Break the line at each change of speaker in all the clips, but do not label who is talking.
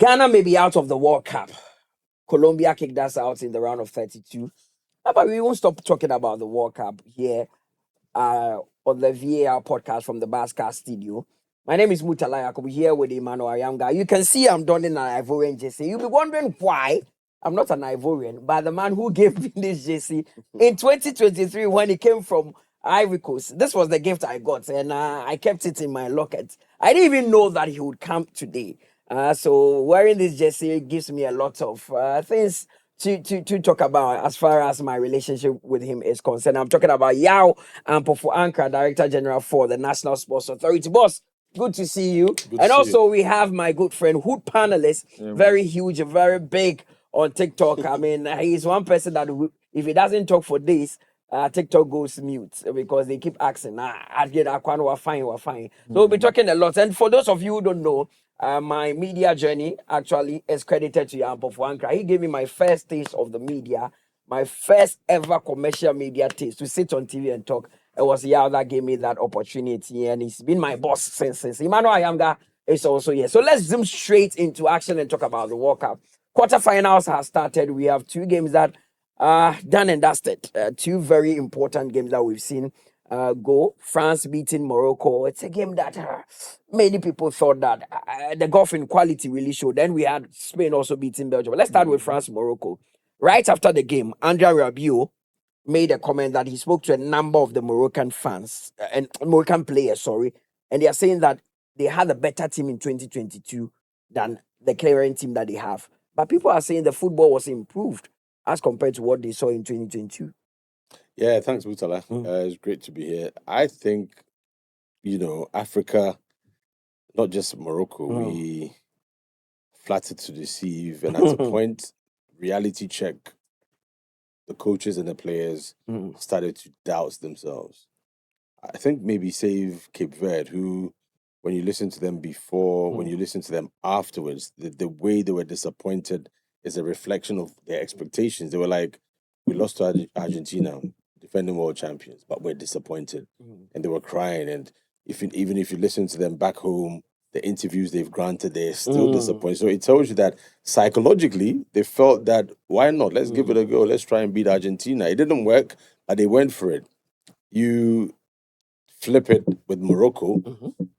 Ghana may be out of the World Cup. Colombia kicked us out in the round of 32. But we won't stop talking about the World Cup here on the VAR podcast from the Bascar studio. My name is Mutala Yakubu here with Emmanuel Ayanga. You can see I'm donning an Ivorian jersey. You'll be wondering why I'm not an Ivorian, but the man who gave me this jersey in 2023 when he came from Ivory Coast. This was the gift I got, and I kept it in my locket. I didn't even know that he would come today. So wearing this jersey gives me a lot of things to talk about as far as my relationship with him is concerned. I'm talking about Yaw Ampofo Ankrah, Director General for the National Sports Authority. Boss, good to see you. And also we have my good friend, Hood Panelist, very huge, very big on TikTok. I mean, he's one person that if he doesn't talk for days, TikTok goes mute because they keep asking, we're fine. So we'll be talking a lot. And for those of you who don't know, my media journey actually is credited to Yaw Ampofo Ankrah. He gave me my first taste of the media, my first ever commercial media taste to sit on TV and talk. It was Yaw that gave me that opportunity, and he's been my boss since. Emmanuel Ayanga is also here. So let's zoom straight into action and talk about the World Cup. Quarterfinals have started. We have two games that are done and dusted. Two very important games that we've seen go. France beating Morocco. It's a game that many people thought that the golf inequality really showed. Then we had Spain also beating Belgium. But let's start with France-Morocco. Right after the game, Andrea Rabiot made a comment that he spoke to a number of the Moroccan fans and Moroccan players, and they are saying that they had a better team in 2022 than the current team that they have. But people are saying the football was improved as compared to what they saw in 2022.
Yeah, thanks, Mutala. It's great to be here. I think, Africa, not just Morocco, we flattered to deceive. And at a point, reality check, the coaches and the players started to doubt themselves. I think maybe save Cape Verde, who, when you listen to them before, when you listen to them afterwards, the way they were disappointed is a reflection of their expectations. They were like, we lost to Argentina, defending world champions, but we're disappointed. And they were crying. And even if you listen to them back home, the interviews they've granted, they're still disappointed. So it tells you that psychologically, they felt that, why not? Let's give it a go. Let's try and beat Argentina. It didn't work, but they went for it. You flip it with Morocco,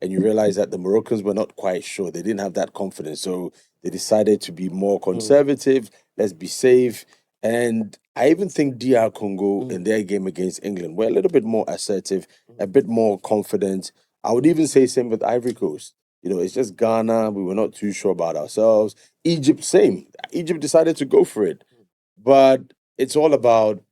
and you realize that the Moroccans were not quite sure. They didn't have that confidence. So they decided to be more conservative. Let's be safe. And I even think DR Congo in their game against England were a little bit more assertive, a bit more confident. I would even say same with Ivory Coast. It's just Ghana. We were not too sure about ourselves. Egypt, same. Egypt decided to go for it. But it's all about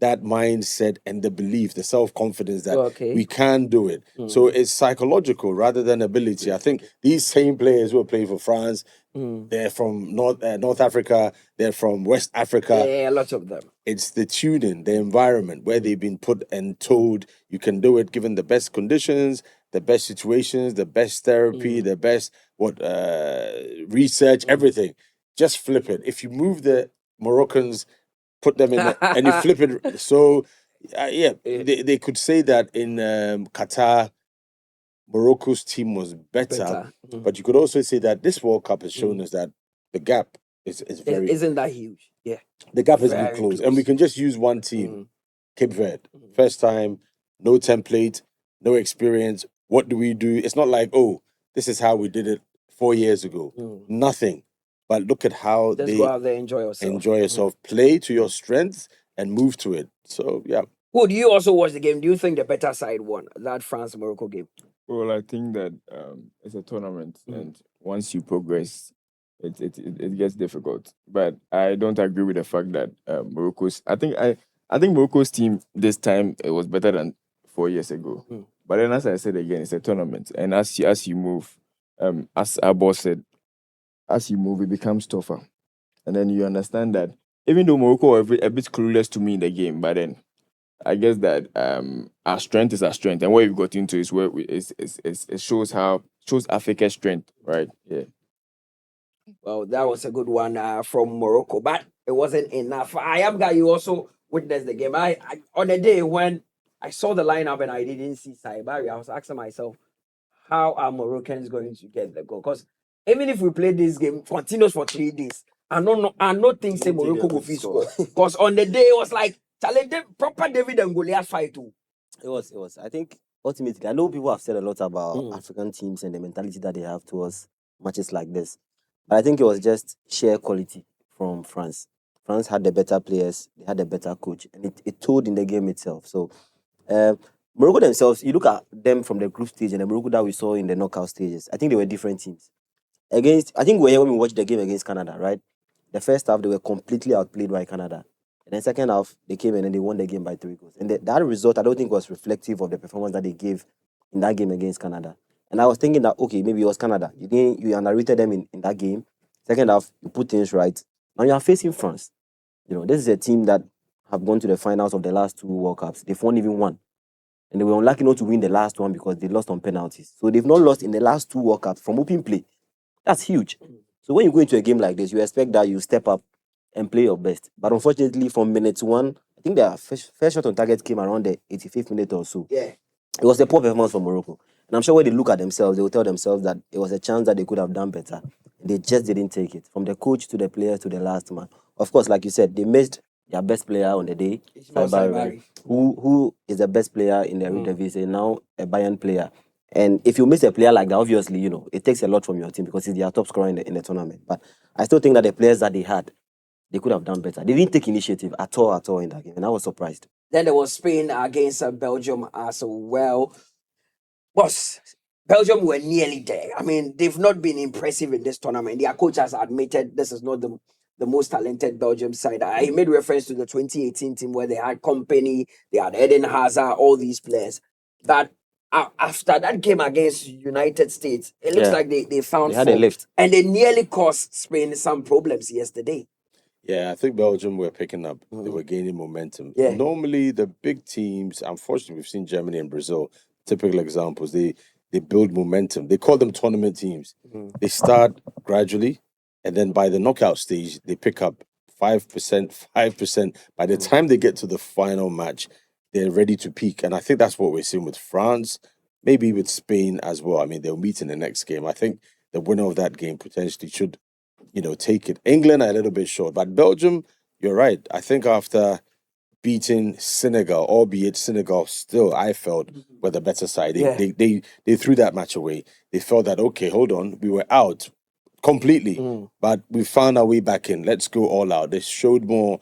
that mindset and the belief, the self-confidence that we can do it. So it's psychological rather than ability. I think these same players who are playing for France, they're from North Africa, they're from West Africa.
Yeah, lots of them.
It's the tuning, the environment where they've been put and told you can do it given the best conditions, the best situations, the best therapy, the best research, everything. Just flip it. If you move the Moroccans, put them in and you flip it. So, they could say that in Qatar, Morocco's team was better. But you could also say that this World Cup has shown us that the gap is very...
Isn't that huge? Yeah.
The gap has been close. And we can just use one team, Cape Verde. First time, no template, no experience. What do we do? It's not like, this is how we did it 4 years ago. Nothing. But look at how
Just
they
go out there, enjoy yourself.
Enjoy yourself, play to your strengths, and move to it. So, yeah.
Would you also watch the game? Do you think the better side won that France-Morocco game?
Well, I think that it's a tournament, and once you progress, it gets difficult. But I don't agree with the fact that Morocco's... I think Morocco's team this time, it was better than 4 years ago. But then, as I said again, it's a tournament. And as you move, as our boss said, as you move, it becomes tougher. And then you understand that even though Morocco were a bit clueless to me in the game, but then I guess that our strength is our strength. And what we've got into is where it shows Africa's strength, right? Yeah.
Well, that was a good one from Morocco, but it wasn't enough. You also witnessed the game. I on the day when I saw the lineup and I didn't see Saibari, I was asking myself, how are Moroccans going to get the goal? Because even if we play this game continuous for 3 days, I not think say Morocco go fit score. Because on the day it was like proper David and Goliath fight too.
It was. I think ultimately, I know people have said a lot about African teams and the mentality that they have towards matches like this. But I think it was just sheer quality from France. France had the better players, they had a better coach, and it told in the game itself. So, Morocco themselves, you look at them from the group stage and the Morocco that we saw in the knockout stages, I think they were different teams. I think we were here when we watched the game against Canada, right? The first half, they were completely outplayed by Canada. And then second half, they came in and they won the game by 3 goals. And that result, I don't think was reflective of the performance that they gave in that game against Canada. And I was thinking that, okay, maybe it was Canada. You underrated them in that game. Second half, you put things right. Now you are facing France. This is a team that have gone to the finals of the last 2 World Cups. They've won even one. And they were unlucky not to win the last one because they lost on penalties. So they've not lost in the last 2 World Cups from open play. That's huge. So when you go into a game like this, you expect that you step up and play your best. But unfortunately, from minute 1, I think their first shot on target came around the 85th minute or so.
Yeah.
It was a poor performance for Morocco. And I'm sure when they look at themselves, they will tell themselves that it was a chance that they could have done better. They just didn't take it. From the coach to the players to the last man. Of course, like you said, they missed their best player on the day,
Saibari,
who is the best player in the Eredivisie, now a Bayern player. And if you miss a player like that, obviously, it takes a lot from your team because he's their top scorer in the tournament. But I still think that the players that they had, they could have done better. They didn't take initiative at all in that game, and I was surprised.
Then there was Spain against Belgium as well. Boss, Belgium were nearly there. I mean, they've not been impressive in this tournament. Their coach has admitted this is not the most talented Belgium side. I made reference to the 2018 team where they had Company, they had Eden Hazard, all these players. But after that game against United States, it looks like they found
they had a lift.
And they nearly caused Spain some problems yesterday.
Yeah, I think Belgium were picking up. They were gaining momentum.
Yeah.
Normally, the big teams, unfortunately, we've seen Germany and Brazil, typical examples, they build momentum. They call them tournament teams. They start gradually, and then by the knockout stage, they pick up 5%. By the time they get to the final match, they're ready to peak. And I think that's what we're seeing with France, maybe with Spain as well. I mean, they'll meet in the next game. I think the winner of that game potentially should take it. England are a little bit short, but Belgium, you're right. I think after beating Senegal, albeit Senegal still, I felt, were the better side. They threw that match away. They felt that, okay, hold on, we were out completely, but we found our way back in. Let's go all out. They showed more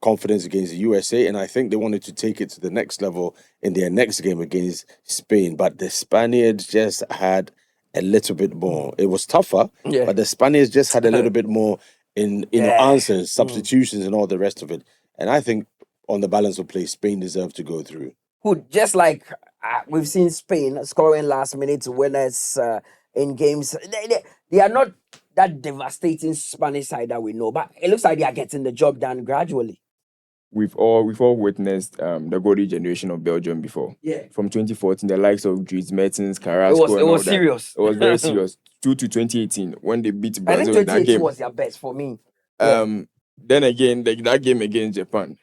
confidence against the USA, and I think they wanted to take it to the next level in their next game against Spain. But the Spaniards just had a little bit more. It was tougher, but the Spaniards just had a little bit more in answers, substitutions, and all the rest of it. And I think on the balance of play, Spain deserved to go through.
Who just like we've seen Spain scoring last minute winners in games. They are not that devastating Spanish side that we know, but it looks like they are getting the job done gradually.
We've all witnessed the golden generation of Belgium before.
Yeah.
From 2014, the likes of Dries Mertens, Carrasco,
it was serious.
It was very serious. Through to 2018 when they beat
I think
Brazil in that
2018
game.
was their best for me.
Then again, that game against Japan.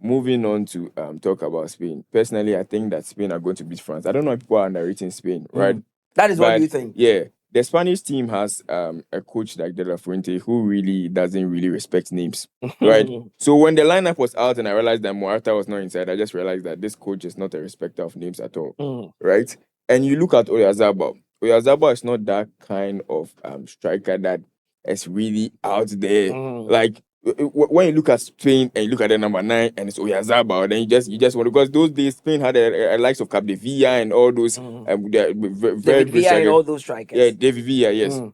Moving on to talk about Spain. Personally, I think that Spain are going to beat France. I don't know if people are underrating Spain, right?
That is what you think.
Yeah. The Spanish team has a coach like De La Fuente who really doesn't really respect names, right? So when the lineup was out and I realized that Morata was not inside, I just realized that this coach is not a respecter of names at all, right? And you look at Oyarzabal. Oyarzabal is not that kind of striker that is really out there. Like when you look at Spain and you look at the number 9 and it's Oyarzabal, then you just want, because those days Spain had a likes of Capdevilla and all those
very Villa and all those strikers.
Yeah, David Villa, yes. And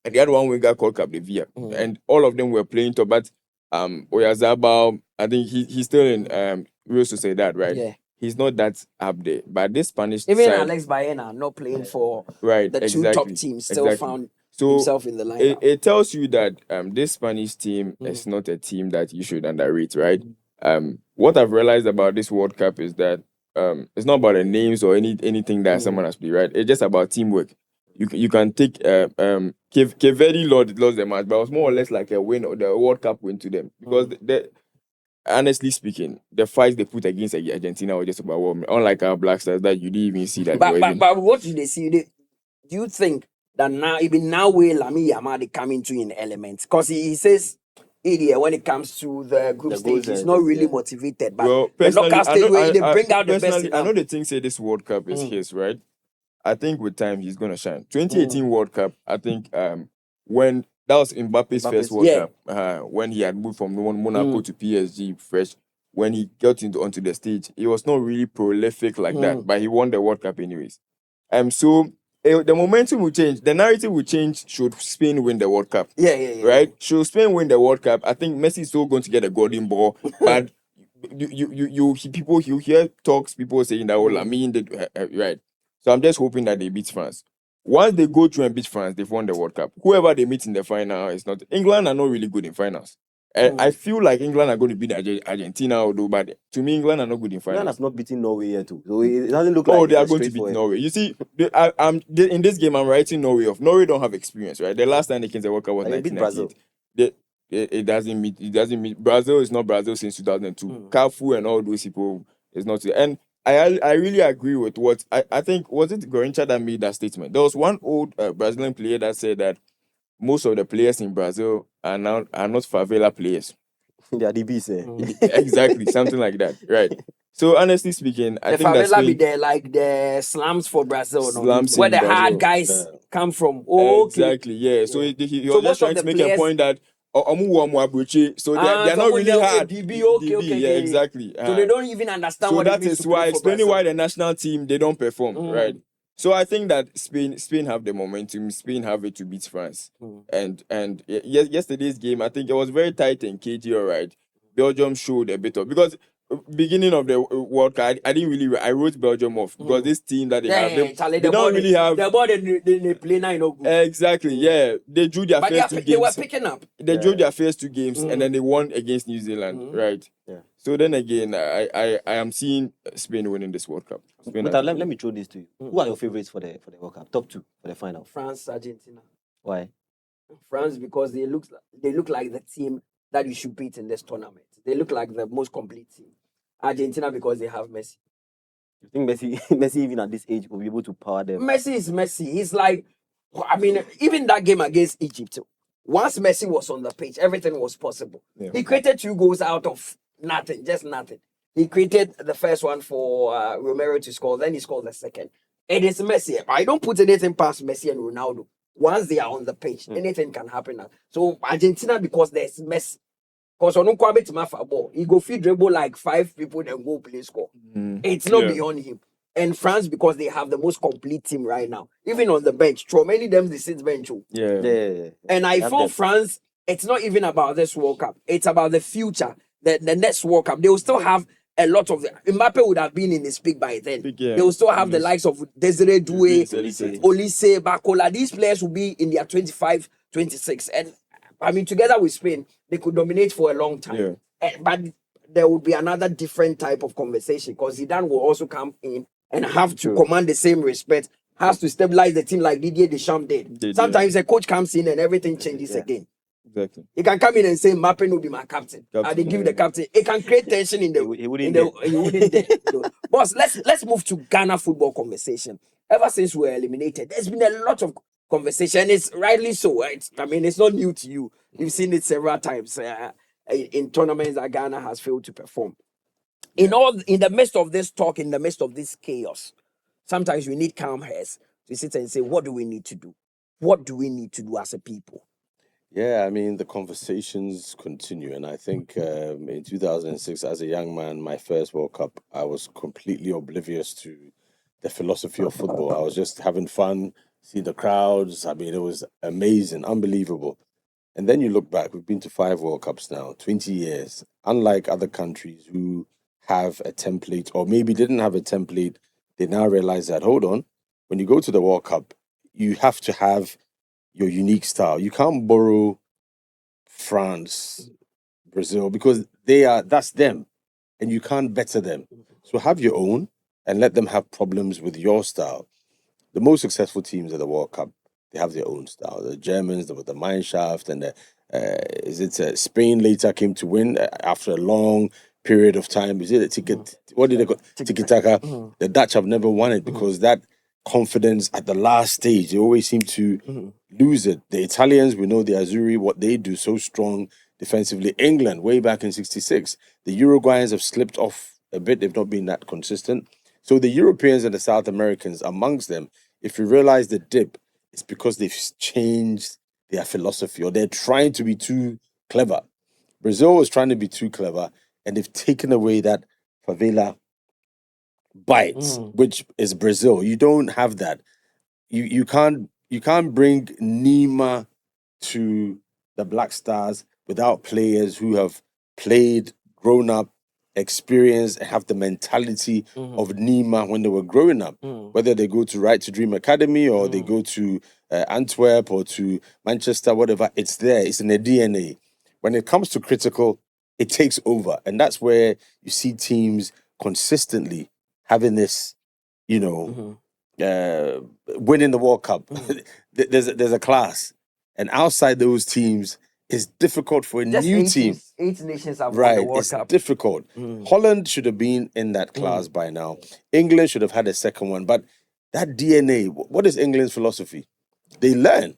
they had one winger called Capdevilla, and all of them were playing top. But Oyarzabal, I think he's still in Real Sociedad, right?
Yeah.
He's not that up there. But this Spanish
even
side,
Alex Baena not playing for
right,
the two top teams still found himself in the lineup.
It tells you that this Spanish team is not a team that you should underrate, right? What I've realized about this World Cup is that it's not about the names or anything that someone has played, right? It's just about teamwork. You can take Cape Verde lost the match, but it was more or less like a win or the World Cup win to them, because honestly speaking, the fights they put against Argentina were just overwhelming. Unlike our Black Stars that you didn't even see that.
But what did they see? Do you think that now, even now, where Lami Yamadi come into in elements. Because he says, idiot, when it comes to the group
The
stage,
goals,
he's not really
yeah.
motivated. But
Well,
the
personally,
knockout
I
stage
know,
where they bring out the best
personally,
in
I
them.
know the thing say this World Cup is his, right? I think with time he's gonna shine. 2018 World Cup, I think when that was Mbappe's first World
yeah.
Cup, when he had moved from Monaco to PSG fresh, when he got onto the stage, he was not really prolific like that, but he won the World Cup anyways. So the momentum will change, the narrative will change should Spain win the World Cup.
Yeah.
Right? Should Spain win the World Cup, I think Messi is still going to get a golden ball, but you hear talks, people saying that, oh, Lamine did right. So I'm just hoping that they beat France. Once they go through and beat France, they've won the World Cup. Whoever they meet in the final is not. England are not really good in finals. I feel like England are going to beat Argentina, although, but to me, England are not good in finals.
England has not beaten Norway yet, too. So it doesn't look
Oh,
like
they are
it's
going to beat
straightforward.
Norway. You see, in this game, I'm writing Norway off. Norway don't have experience, right? The last time they came to the World Cup was
And they beat Brazil.
1998. It doesn't meet Brazil is not Brazil since 2002. Cafu and all those people is not. And I really agree with what I think, was it Gorincha that made that statement? There was one old Brazilian player that said that most of the players in Brazil are not favela players.
They are DBs,
Exactly, something like that, right? So honestly speaking, I
The
think that
favela be
Spain,
there like the slums for Brazil, no?
Slums
Where
in
the hard
Brazil.
guys come from. Oh, okay.
Exactly, yeah. So he
So
was just
most
trying
of
to
the
make
players-
a point that so they are
so
not
when
really
they're
hard.
DB, okay.
Yeah, exactly.
So they don't even understand
So
what it
that
means
is
to
why
play for
explaining
Brazil.
why the national team they don't perform, right? So I think that Spain have the momentum. Spain have it to beat France. And yesterday's game, I think it was very tight and cagey, all right. Belgium showed a bit of, because beginning of the World Cup, I didn't really, I wrote Belgium off because this team that they have, they don't really have.
The ball they play now, no good.
Exactly, yeah. They drew their
But
first two
they
games.
were picking up.
They drew their first two games and then they won against New Zealand, right?
Yeah.
So then again, I am seeing Spain winning this World Cup.
But let me throw this to you. Who are your favorites for the World Cup? Top two for the final.
France, Argentina.
Why?
France, because they look like the team that you should beat in this tournament. They look like the most complete team. Argentina, because they have Messi.
You think Messi even at this age will be able to power them?
Messi is Messi. He's like, I mean, even that game against Egypt, once Messi was on the pitch, everything was possible.
Yeah.
He created 2 goals out of nothing, just nothing. He created the first one for Romero to score, then he scored the second. It is Messi. I don't put anything past Messi and Ronaldo. Once they are on the pitch, anything can happen now. So Argentina, because there's Messi. Because on ball, he go feed dribble like 5 people and go play score. It's not beyond him. And France, because they have the most complete team right now. Even on the bench, many of them they sit bench.
Yeah.
And I feel France, it's not even about this World Cup. It's about the future. The next World Cup. They will still have a lot of Mbappe would have been in his peak by then. They will still have the likes of Desiree Doué, Olise, Bakola. These players will be in their 25, 26. And I mean, together with Spain, they could dominate for a long time. But there would be another different type of conversation because Zidane will also come in and have to command the same respect, has to stabilize the team like Didier Deschamps did. Sometimes a coach comes in and everything changes again.
Exactly.
He can come in and say, Mbappe will be my captain. And they give the captain. It can create tension in the.
He wouldn't
dare. Boss, let's move to Ghana football conversation. Ever since we were eliminated, there's been a lot of conversation. It's rightly so, right? I mean, it's not new to you. You've seen it several times in tournaments that Ghana has failed to perform. In the midst of this talk, in the midst of this chaos, sometimes we need calm heads to sit and say, what do we need to do? What do we need to do as a people?
Yeah, I mean, the conversations continue. And I think in 2006, as a young man, my first World Cup, I was completely oblivious to the philosophy of football. I was just having fun, see the crowds. I mean, it was amazing, unbelievable. And then you look back, we've been to 5 World Cups now, 20 years. Unlike other countries who have a template or maybe didn't have a template, they now realize that, hold on, when you go to the World Cup, you have to have your unique style. You can't borrow France, Brazil, because that's them. And you can't better them. So have your own and let them have problems with your style. The most successful teams at the World Cup, they have their own style. The Germans, with the Mineshaft, and Spain later came to win after a long period of time. Is it a ticket? What did they call Tiki Taka? The Dutch have never won it because that confidence at the last stage. They always seem to lose it. The Italians, we know the Azzurri, what they do, so strong defensively. England, way back in 66. The Uruguayans have slipped off a bit. They've not been that consistent. So the Europeans and the South Americans, amongst them, if you realize the dip, it's because they've changed their philosophy or they're trying to be too clever. Brazil was trying to be too clever and they've taken away that favela bites, which is Brazil. You don't have that. You can't bring Nima to the Black Stars without players who have played, grown up, experienced, and have the mentality of Nima when they were growing up. Whether they go to Right to Dream Academy or they go to Antwerp or to Manchester, whatever, it's there. It's in their DNA. When it comes to critical, it takes over. And that's where you see teams consistently having this, winning the World Cup. There's a class. And outside those teams, it's difficult for a new team.
8 nations have won
Right,
the World
it's
Cup.
difficult. Holland should have been in that class by now. England should have had a second one. But that DNA, what is England's philosophy? They learn.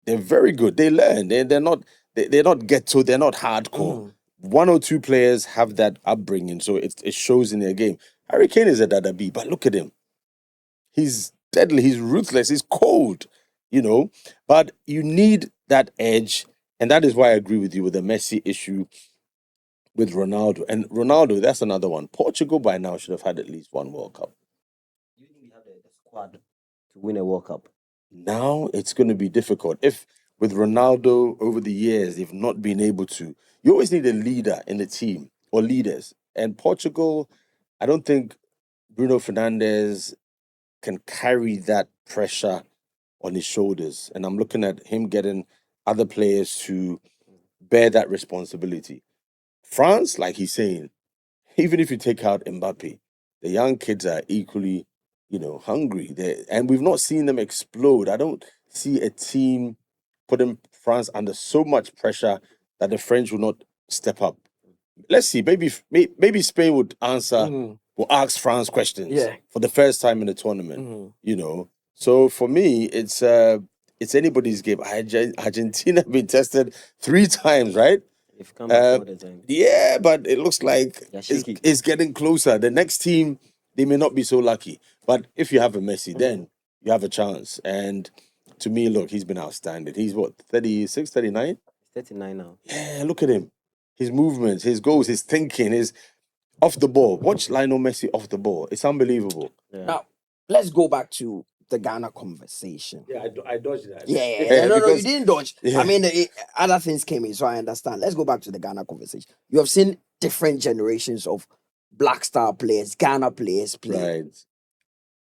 They're very good. They learn. They're not ghetto. They're not hardcore. 1 or 2 players have that upbringing, so it shows in their game. Harry Kane is a Dadabi, but look at him. He's deadly. He's ruthless. He's cold, But you need that edge, and that is why I agree with you with the Messi issue with Ronaldo. And Ronaldo, that's another one. Portugal by now should have had at least 1 World Cup.
Do you think we have the squad to win a World Cup?
Now it's going to be difficult. If with Ronaldo over the years they've not been able to, you always need a leader in the team or leaders. And Portugal, I don't think Bruno Fernandes can carry that pressure on his shoulders. And I'm looking at him getting other players to bear that responsibility. France, like he's saying, even if you take out Mbappe, the young kids are equally, hungry. And we've not seen them explode. I don't see a team putting France under so much pressure that the French will not step up. Let's see. Maybe Spain would will ask France questions for the first time in the tournament. So for me, it's anybody's game. Argentina have been tested 3 times, right?
They've come back all the time.
Yeah, but it looks like
shaky.
it's getting closer. The next team, they may not be so lucky. But if you have a Messi, then you have a chance. And to me, look, he's been outstanding. He's what, 36, 39?
39 now.
Yeah, look at him. His movements, his goals, his thinking, his off the ball. Watch Lionel Messi off the ball. It's unbelievable.
Yeah.
Now, let's go back to the Ghana conversation.
Yeah, I dodged that.
Yeah, no, you didn't dodge.
Yeah.
I mean, other things came in, so I understand. Let's go back to the Ghana conversation. You have seen different generations of Black Star players, Ghana players play.
Right.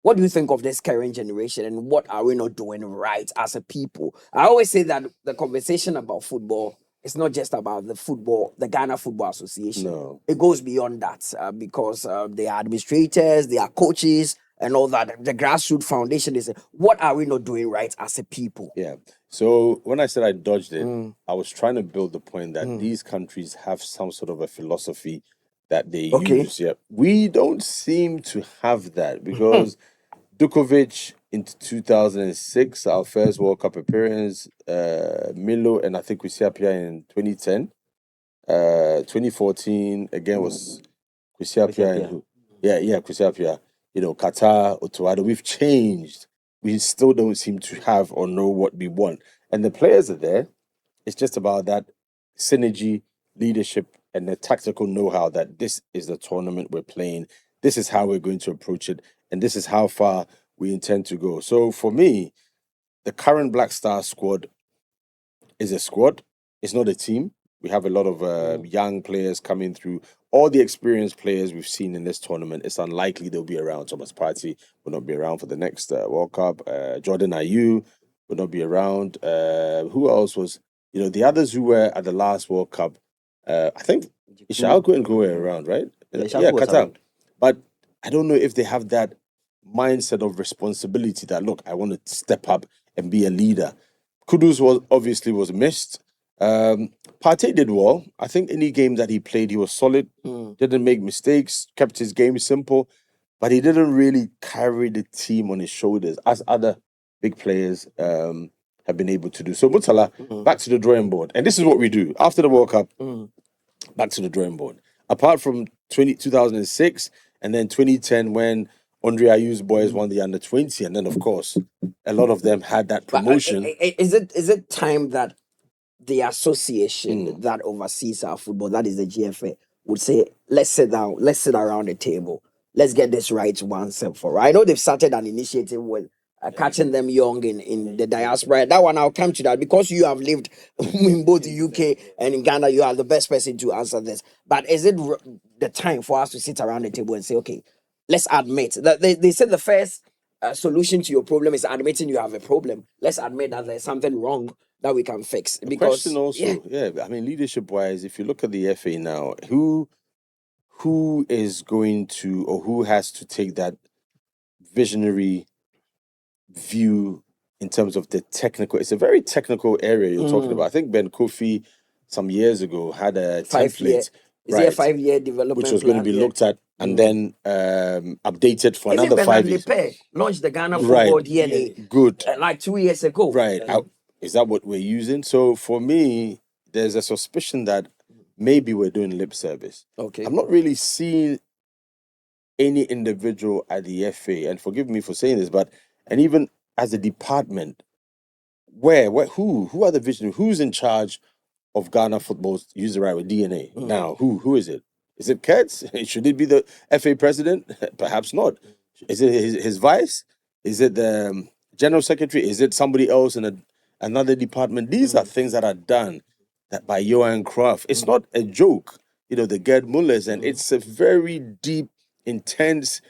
What do you think of this current generation and what are we not doing right as a people? I always say that the conversation about football is not just about the Ghana Football Association.
No.
It goes beyond that because they are administrators, they are coaches, and all that. The grassroots foundation is what are we not doing right as a people?
Yeah. So when I said I dodged it, I was trying to build the point that these countries have some sort of a philosophy that they use. Yeah. We don't seem to have that because Dukovic in 2006, our first World Cup appearance, Milo and I think Kwesiapia in 2010. 2014 again was Kwesiapia. Kwesiapia. Qatar, Otuado, we've changed. We still don't seem to have or know what we want. And the players are there. It's just about that synergy, leadership, and the tactical know-how that this is the tournament we're playing. This is how we're going to approach it. And this is how far we intend to go. So for me, the current Black Star squad is a squad. It's not a team. We have a lot of young players coming through. All the experienced players we've seen in this tournament, it's unlikely they'll be around. Thomas Partey will not be around for the next World Cup. Jordan Ayew will not be around. Who else was, the others who were at the last World Cup? I think Ishaku and Go were around, right?
Ishaku was
Qatar.
around.
But I don't know if they have that mindset of responsibility that, look, I want to step up and be a leader. Kudus was missed. Partey did well. I think any game that he played, he was solid. Didn't make mistakes. Kept his game simple. but he didn't really carry the team on his shoulders as other big players have been able to do. So Murtala, back to the drawing board. And this is what we do. After the World Cup, back to the drawing board. Apart from 2006 and then 2010 when Andre Ayew's boys won the under-20, and then, of course, a lot of them had that promotion.
Is it time that the association that oversees our football, that is the GFA, would say, let's sit down, let's sit around the table, let's get this right once and for all. I know they've started an initiative with catching them young in the diaspora. That one, I'll come to that because you have lived in both the UK and in Ghana. You are the best person to answer this. But is it the time for us to sit around the table and say, okay, let's admit that they said the first solution to your problem is admitting you have a problem. Let's admit that there's something wrong that we can fix.
The question also, I mean, leadership-wise, if you look at the FA now, who is going to, or who has to take that visionary view in terms of the technical? It's a very technical area you're talking about. I think Ben Kofi some years ago had a template.
Is it a 5-year development
which was going to be looked at and then updated for
is
another 5 years.
Launched the Ghana football DNA.
Good.
Like 2 years ago.
Right. Is that what we're using? So for me, there's a suspicion that maybe we're doing lip service.
Okay.
I'm not really seeing any individual at the FA, and forgive me for saying this, and even as a department, who are the visionaries? Who's in charge of Ghana football's use the right with DNA? Now, who is it? Is it Kurtz? Should it be the FA president? Perhaps not. Is it his vice? Is it the general secretary? Is it somebody else in another department? These are things that are done by Yaw Ampofo. It's not a joke, the Gerd Mullers, and it's a very deep, intense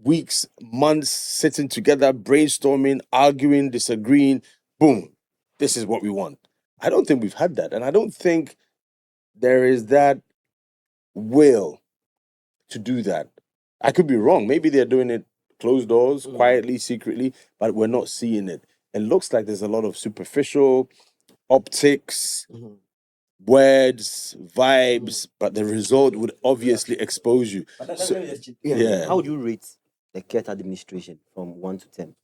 weeks, months sitting together, brainstorming, arguing, disagreeing. Boom, this is what we want. I don't think we've had that, and I don't think there is that will to do that. I could be wrong. Maybe they're doing it closed doors, quietly, secretly, but we're not seeing it. It looks like there's a lot of superficial optics, words, vibes, but the result would obviously expose you.
How would you rate the Kurt administration from 1 to 10?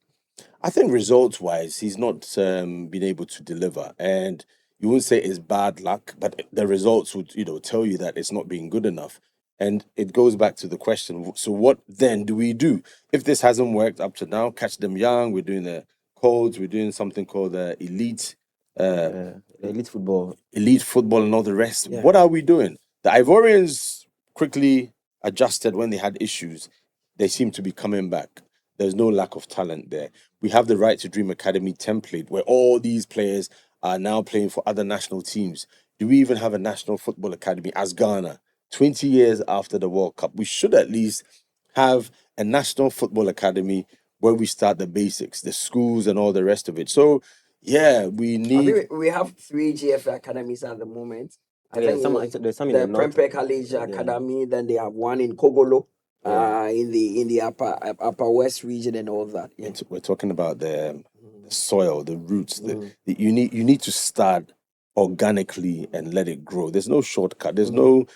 I think results-wise, he's not been able to deliver, and you wouldn't say it's bad luck, but the results would, tell you that it's not being good enough. And it goes back to the question: so what then do we do if this hasn't worked up to now? Catch them young. We're doing the codes. We're doing something called the elite
football,
and all the rest. Yeah. What are we doing? The Ivorians quickly adjusted when they had issues. They seem to be coming back. There's no lack of talent there. We have the Right to Dream Academy template where all these players are now playing for other national teams. Do we even have a national football academy as Ghana? 20 years after the World Cup, we should at least have a national football academy where we start the basics, the schools and all the rest of it. So, we need...
We have 3 GFA academies at the moment.
There's some
the Prempeh College Academy, then they have one in Kogolo. In the upper west region and all that. Yeah.
We're talking about the soil, the roots. You need to start organically and let it grow. There's no shortcut. There's no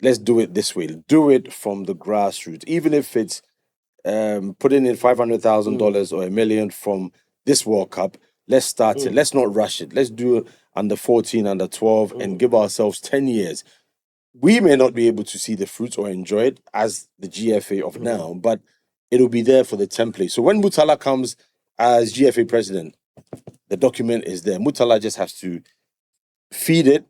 let's do it this way. Do it from the grassroots. Even if it's putting in $500,000 or $1 million from this World Cup, let's start it. Let's not rush it. Let's do under 14, under 12, and give ourselves 10 years. We may not be able to see the fruits or enjoy it as the GFA of now, but it'll be there for the template. So when Murtala comes as GFA president, the document is there. Murtala just has to feed it,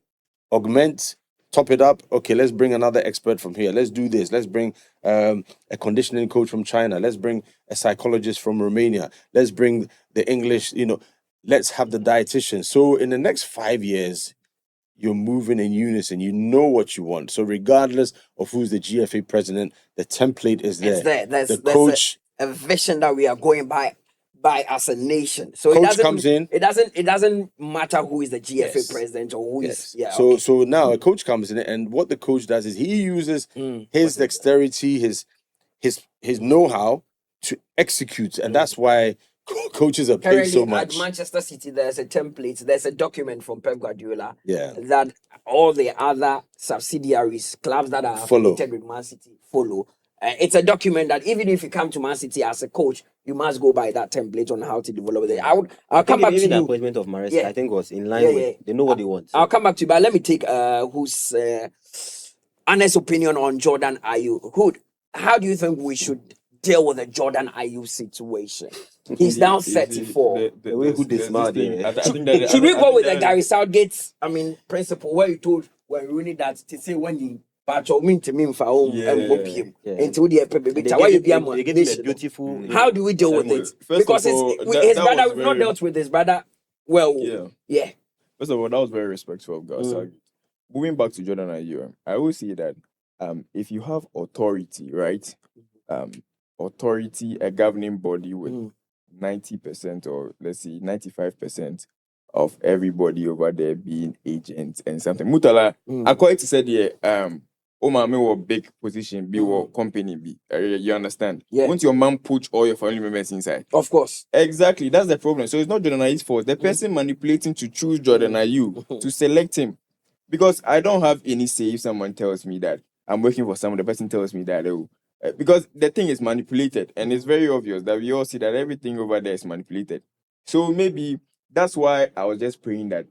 augment, top it up. Okay, let's bring another expert from here. Let's do this. Let's bring a conditioning coach from China. Let's bring a psychologist from Romania. Let's bring the English, let's have the dietitian. So in the next 5 years, you're moving in unison. You know what you want. So regardless of who's the GFA president, the template is there.
There's a vision that we are going by as a nation. So
coach comes in.
It doesn't matter who is the GFA president or who is. Yeah.
So now a coach comes in, and what the coach does is he uses his dexterity, his know-how to execute, and that's why coaches are paid so much.
At Manchester City, there's a template, there's a document from Pep Guardiola
that
all the other subsidiaries, clubs that are affiliated with Man City follow. it's a document that even if you come to Man City as a coach, you must go by that template on how to develop it. I'll come back to
even the
you.
appointment of Maresca,
Yeah.
I think, was in line with they know what they want.
I'll come back to you, but let me take who's honest opinion on Jordan Ayew. How do you think we should deal with the Jordan Ayew situation? He's now 34.
The way who they smile there.
Should we go with the Gary Southgate, principle where you told when we need that to say when you until
They gave him a beautiful.
How do we deal with it? Because his brother, we've not dealt with his brother well. Yeah.
First of all, that was very respectful of God. Moving back to Jordan Ayew, I always say that if you have authority, right? Authority, a governing body with 90% or let's say 95% of everybody over there being agents and something. Mutala, according to said me or big position, be or company be. You understand?
Yeah.
Once your mom put all your family members inside.
Of course.
Exactly. That's the problem. So it's not Jordan Ayew's fault. The person manipulating to choose Jordan Ayew to select him. Because I don't have any say if someone tells me that I'm working for someone, the person tells me that, because the thing is manipulated. And it's very obvious that we all see that everything over there is manipulated. So maybe that's why I was just praying that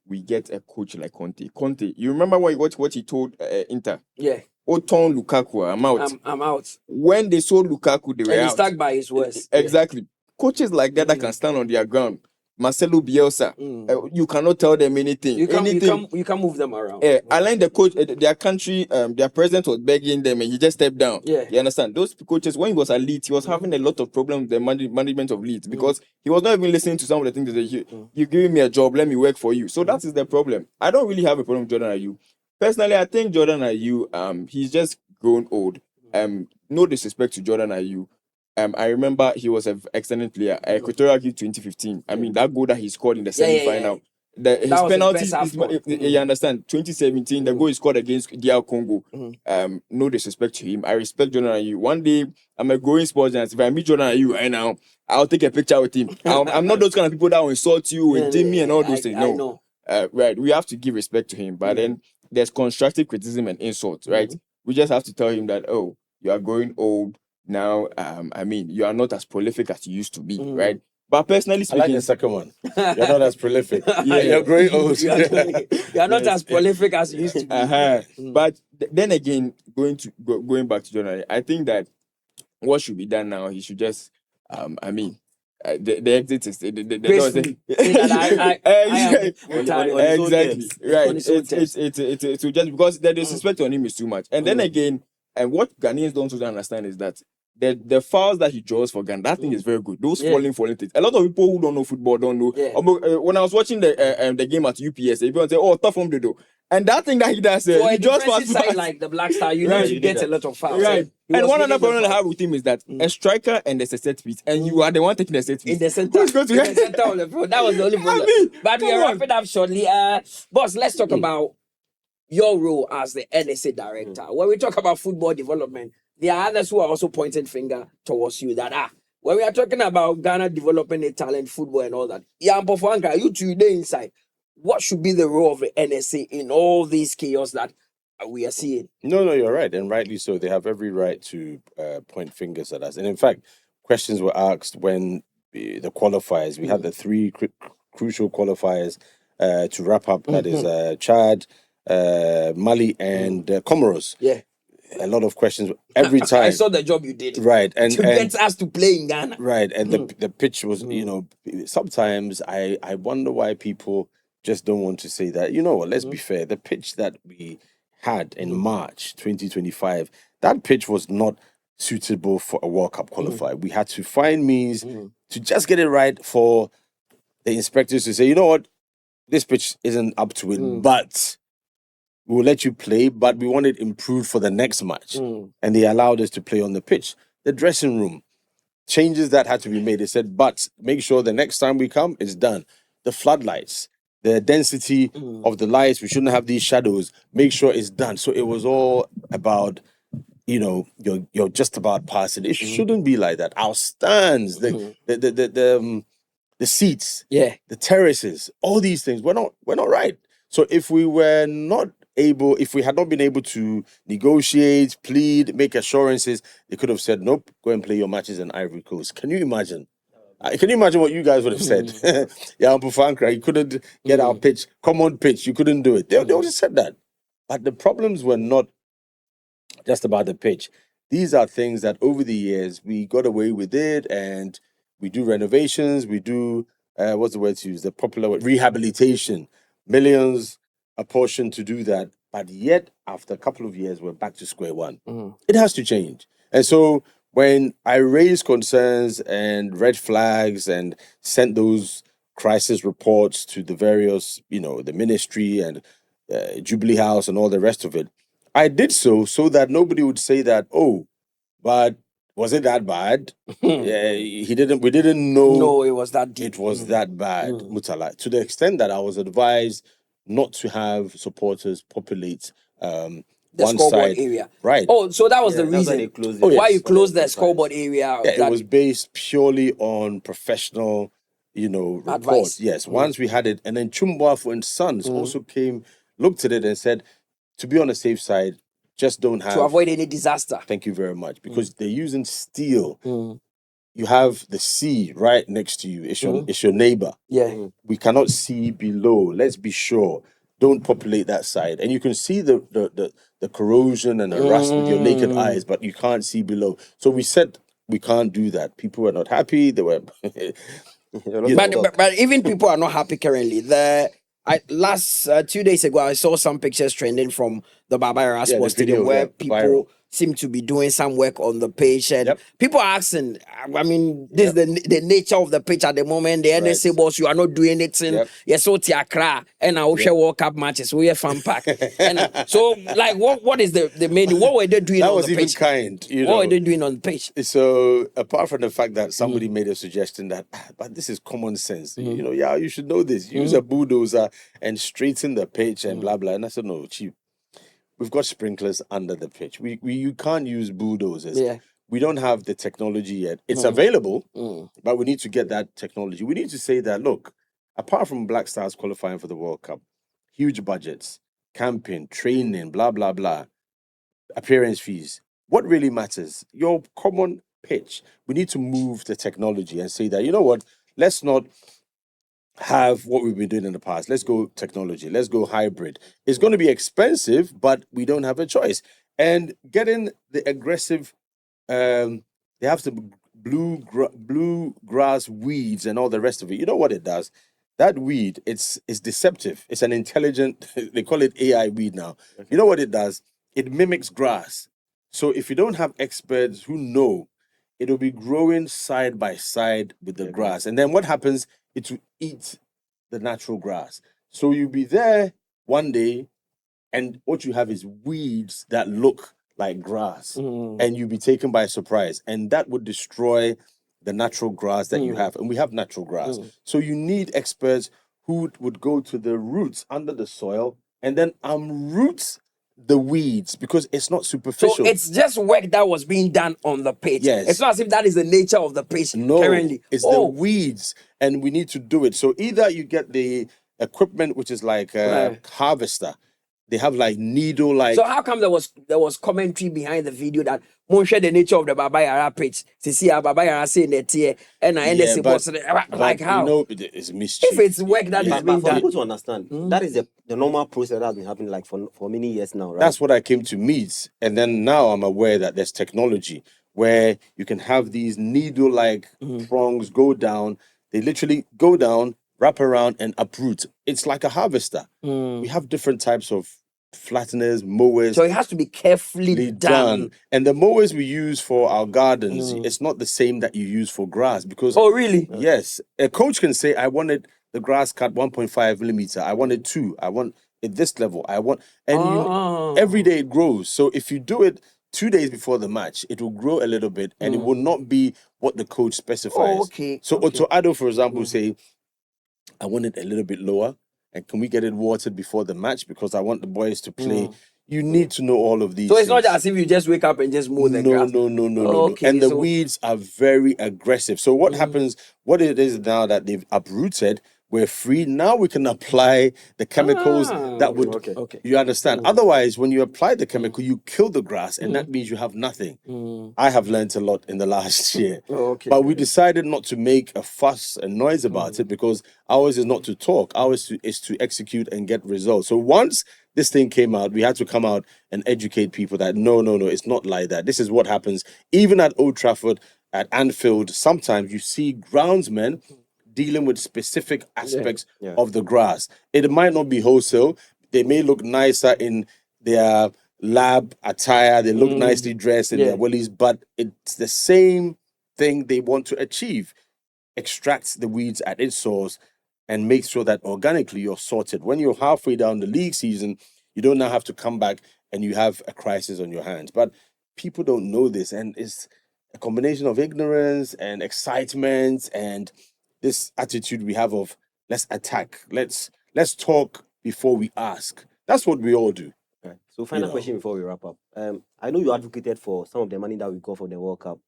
we get a coach like Conte. Conte, you remember what he told Inter?
Yeah.
Oton Lukaku, I'm out.
I'm out.
When they sold Lukaku, they were out.
He stuck by his words.
Exactly. Coaches like that can stand on their ground. Marcelo Bielsa, you cannot tell them anything.
You can move them around.
Align the coach, their country, their president was begging them, and he just stepped down.
Yeah.
You understand? Those coaches, when he was at Leeds, he was having a lot of problems with the management of Leeds because he was not even listening to some of the things that you're giving me a job, let me work for you. So that is the problem. I don't really have a problem with Jordan Ayew. Personally, I think Jordan Ayew, he's just grown old. No disrespect to Jordan Ayew. I remember he was an excellent player. Equatorial Guinea 2015. I mean, that goal that he scored in the semi-final. His penalties, you understand, 2017, the goal he scored against DR Congo. No disrespect to him. I respect Jordan Ayew. One day, I'm a growing sports journalist. If I meet Jordan Ayew right now, I'll take a picture with him. I'm not those kind of people that will insult you and Jimmy and all those things. No. Right. We have to give respect to him. But then there's constructive criticism and insult, right? We just have to tell him that, you are growing old. Now, you are not as prolific as you used to be, right? But personally speaking,
I like the second one. You're not as prolific. You're growing old.
You are not as prolific as you used to be.
But then again, going back to Jordan, I think that what should be done now, he should just, the exit is the door is exactly right. It's just because the disrespect on him is too much, and then again. And what Ghanaians don't understand is that the fouls that he draws for Ghana, that thing is very good. Those falling things. A lot of people who don't know football don't know. When I was watching the game at UPS, people say, tough from the door. And that thing that he does, he draws fast.
Side like the Black Star, you need to get a lot of fouls.
Right. And one other problem I have with him is that a striker and there's a set piece, and you are the one taking the set piece.
In the center. Who's going to the center of the field? That was the only problem. But we are wrapping up shortly. Boss, let's talk about your role as the NSA director. When we talk about football development, there are others who are also pointing finger towards you that when we are talking about Ghana developing a talent, football and all that, Yaw Ampofo Ankrah, you two day inside. What should be the role of the NSA in all these chaos that we are seeing?
No, you're right, and rightly so. They have every right to point fingers at us. And in fact, questions were asked when the qualifiers. We had the three crucial qualifiers to wrap up. That is Chad, Mali and Comoros.
Yeah.
A lot of questions every time.
I saw the job you did.
Right. And
get us to play in Ghana.
Right. And the pitch was, sometimes I wonder why people just don't want to say that. You know what, let's be fair. The pitch that we had in March 2025, that pitch was not suitable for a World Cup qualifier. We had to find means to just get it right for the inspectors to say, you know what, this pitch isn't up to it, but we will let you play, but we want it improved for the next match. And they allowed us to play on the pitch. The dressing room, changes that had to be made. They said, but make sure the next time we come, it's done. The floodlights, the density of the lights, we shouldn't have these shadows. Make sure it's done. So it was all about, you're just about passing. It shouldn't be like that. Our stands, the seats,
the
terraces, all these things, we're not right. So if we were not able, if we had not been able to negotiate, plead, make assurances, they could have said, nope, go and play your matches in Ivory Coast. Can you imagine? Can you imagine what you guys would have said? Yaw Ampofo Ankrah, you couldn't get our pitch, common pitch, you couldn't do it. They would have said that. But the problems were not just about the pitch. These are things that over the years we got away with it, and we do renovations, we do what's the word to use? The popular word, rehabilitation. Millions a portion to do that, but yet after a couple of years we're back to square one. It has to change. And so when I raised concerns and red flags and sent those crisis reports to the various, the ministry and Jubilee House and all the rest of it, I did so that nobody would say that, oh, but was it that bad? Yeah, we didn't know.
No, it was that deep.
It was that bad, Mutala, to the extent that I was advised not to have supporters populate
the
one
scoreboard
side.
area.
Right.
Oh, so that was the
that's why
reason
they closed it.
why you
For
closed the
fans.
scoreboard area.
Yeah, it was based purely on professional,
Advice.
reports. Yes. Once we had it, and then Chumboafo and Sons also came, looked at it and said, to be on the safe side, just don't have,
to avoid any disaster.
Thank you very much. Because they're using steel. You have the sea right next to you. It's your neighbor.
Yeah.
We cannot see below. Let's be sure. Don't populate that side. And you can see the corrosion and the rust with your naked eyes, but you can't see below. So we said we can't do that. People were not happy. They were
But even people are not happy currently. Last 2 days ago, I saw some pictures trending from the Baba Yara Sports Stadium where people
viral.
seem to be doing some work on the pitch, and people are asking. I mean, this is the nature of the pitch at the moment. The NSA boss, you are not doing anything. Yes, so Accra and I share World Cup matches. We have fan pack, and so like, what is the main? What were they doing
that
on
was
the
even
pitch?
kind.
What were they doing on the pitch?
So apart from the fact that somebody made a suggestion that, but this is common sense. You should know this. Use a bulldozer and straighten the pitch and blah blah. And I said, no, chief. We've got sprinklers under the pitch. You can't use bulldozers.
Yeah.
We don't have the technology yet. It's available, but we need to get that technology. We need to say that, look, apart from Black Stars qualifying for the World Cup, huge budgets, camping, training, blah, blah, blah, appearance fees. What really matters? Your common pitch. We need to move the technology and say that, you know what, let's not have what we've been doing in the past. Let's go technology. Let's go hybrid. It's going to be expensive, but we don't have a choice. And getting the aggressive, they have to blue grass weeds and all the rest of it. You know what it does? That weed, it's deceptive. It's an intelligent, they call it AI weed now. Okay. You know what it does? It mimics grass. So if you don't have experts who know, it'll be growing side by side with the grass. And then what happens? It will eat the natural grass. So you'll be there one day, and what you have is weeds that look like grass, and you'll be taken by surprise. And that would destroy the natural grass that you have. And we have natural grass. So you need experts who would go to the roots under the soil and then unroot the weeds, because it's not superficial.
So it's just work that was being done on the pitch.
Yes.
It's not as if that is the nature of the pitch currently.
It's the weeds, and we need to do it. So either you get the equipment, which is like a harvester. They have like needle like.
So how come there was commentary behind the video that won't share the nature of the Baba Yara pitch? To see how Baba Yara saying that here and like how?
You know, it's mischief.
If it's work that is being
for
done.
people to understand, that is the normal process that has been happening like for many years now, right?
That's what I came to meet, and then now I'm aware that there's technology where you can have these needle-like prongs go down. They literally go down, wrap around, and uproot. It's like a harvester. We have different types of flatteners, mowers.
So it has to be carefully done.
And the mowers we use for our gardens, it's not the same that you use for grass, because
really?
Yes. A coach can say, I wanted the grass cut 1.5 millimeter. I wanted 2. I want it this level. Every day it grows. So if you do it 2 days before the match, it will grow a little bit, and it will not be what the coach specifies. So Otto Addo, for example, say, I want it a little bit lower. And can we get it watered before the match, because I want the boys to play? You need to know all of these.
So it's
things.
not as if you just wake up and just mow the grass.
No.
Okay,
and the weeds are very aggressive. So what happens? What it is now that they've uprooted, we're free. Now we can apply the chemicals that would,
Okay.
you understand? Otherwise, when you apply the chemical, you kill the grass, and that means you have nothing. I have learned a lot in the last year.
Okay.
But we decided not to make a fuss and noise about it, because ours is not to talk. Ours is to execute and get results. So once this thing came out, we had to come out and educate people that no, it's not like that. This is what happens. Even at Old Trafford, at Anfield, sometimes you see groundsmen dealing with specific aspects of the grass. It might not be wholesale. They may look nicer in their lab attire. They look nicely dressed in their willies, but it's the same thing they want to achieve. Extracts the weeds at its source and make sure that organically you're sorted. When you're halfway down the league season, you don't now have to come back and you have a crisis on your hands. But people don't know this, and it's a combination of ignorance and excitement and this attitude we have of let's attack, let's talk before we ask. That's what we all do.
Right. So final question before we wrap up. I know you advocated for some of the money that we got for the World Cup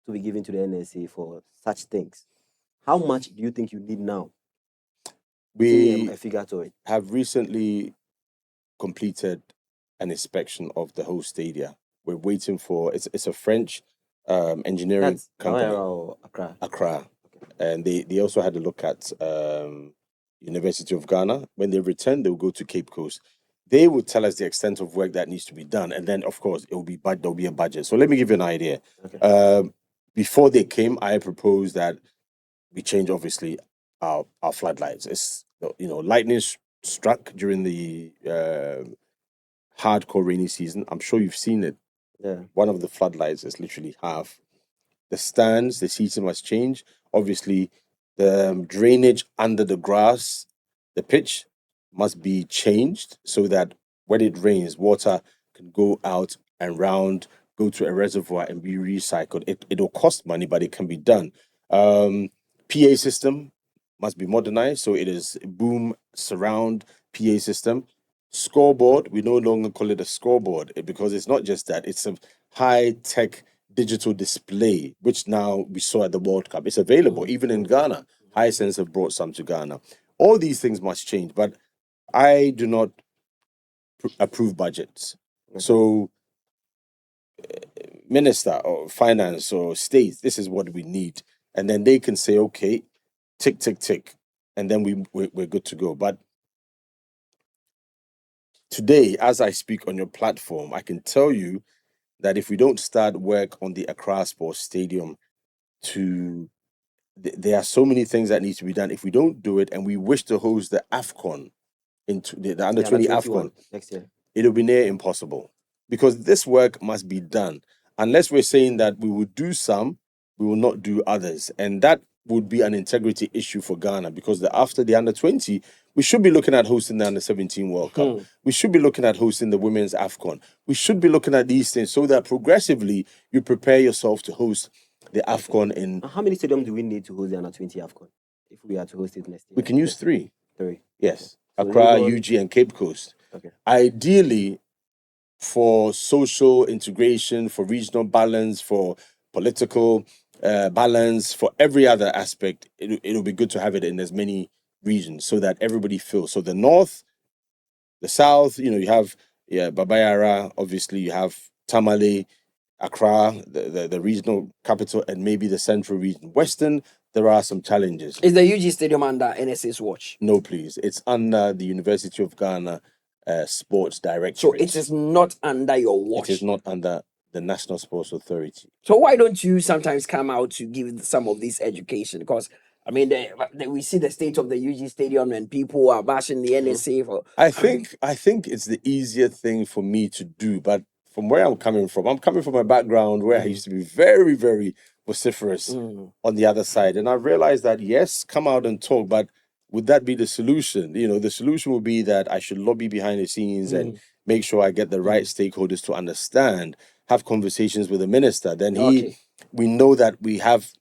to be given to the NSA for such things. How much do you think you need now?
We
a figure to it.
have recently completed an inspection of the whole stadia. We're waiting for it's a French engineering company.
Or Accra.
Accra. And they also had a look at University of Ghana. When they return, they'll go to Cape Coast. They will tell us the extent of work that needs to be done, and then of course there'll be a budget. So let me give you an idea.
Okay.
Before they came, I proposed that we change obviously our floodlights. It's lightning struck during the hardcore rainy season. I'm sure you've seen it.
Yeah.
One of the floodlights is literally half. The stands, the seating must change. Obviously, the drainage under the grass, the pitch must be changed so that when it rains, water can go out and round, go to a reservoir and be recycled. It'll cost money, but it can be done. PA system must be modernized, so it is boom surround PA system. Scoreboard, we no longer call it a scoreboard because it's not just that, it's a high-tech digital display, which now we saw at the World Cup. It's available even in Ghana. Hisense have brought some to Ghana. All these things must change, but I do not approve budgets. So minister or finance or state, this is what we need. And then they can say, okay, tick, tick, tick. And then we're good to go. But today, as I speak on your platform, I can tell you that if we don't start work on the Accra Sports Stadium, there are so many things that need to be done. If we don't do it and we wish to host the AFCON, into the under-20 AFCON,
next year,
it'll be near impossible because this work must be done. Unless we're saying that we will do some, we will not do others. And that would be an integrity issue for Ghana because after the under-20, we should be looking at hosting the under-17 World Cup. We should be looking at hosting the women's AFCON. We should be looking at these things so that progressively you prepare yourself to host the AFCON in...
How many stadiums do we need to host the under-20 AFCON if we are to host it next year?
We can use 3.
3?
Yes.
Okay.
Accra, UG, and Cape Coast.
Okay.
Ideally, for social integration, for regional balance, for political balance, for every other aspect, it'll be good to have it in as many regions so that everybody feels. So the north, the south, you have Babayara, obviously you have Tamale, Accra, the regional capital, and maybe the central region. Western, there are some challenges.
Is the UG Stadium under NSA's watch?
No, please. It's under the University of Ghana Sports Directorate.
So it is not under your watch?
It is not under the National Sports Authority.
So why don't you sometimes come out to give some of this education? Because I mean, we see the state of the UG Stadium and people are bashing the NSA for.
I think it's the easier thing for me to do, but from where I'm coming from a background where I used to be very, very vociferous on the other side, and I realized that yes, come out and talk, but would that be the solution? The solution would be that I should lobby behind the scenes and make sure I get the right stakeholders to understand, have conversations with the minister. Then we know that we have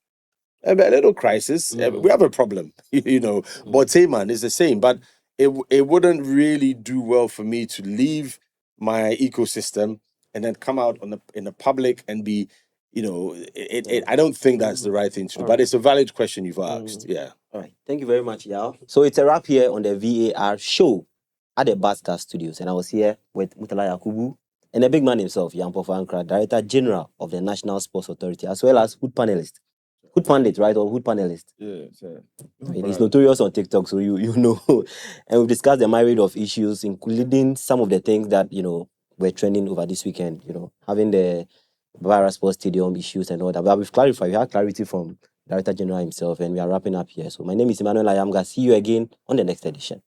a little crisis. We have a problem, Boteman is the same, but it wouldn't really do well for me to leave my ecosystem and then come out in the public and be I don't think that's the right thing to do. But it's a valid question you've asked. Yeah.
All right. Thank you very much, Yaw. So it's a wrap here on the VAR show at the Bascar Studios. And I was here with Mutala Yakubu and the big man himself, Yaw Ampofo Ankrah, Director General of the National Sports Authority, as well as Hood Panelist. Hood Pundit, right? Or Hood Panelist.
Yeah, sure.
He's notorious on TikTok, so you know. And we've discussed the myriad of issues, including some of the things that, were trending over this weekend, having the VAR Sports Stadium issues and all that. But we've clarified, we had clarity from Director General himself, and we are wrapping up here. So my name is Emmanuel Ayamga. See you again on the next edition.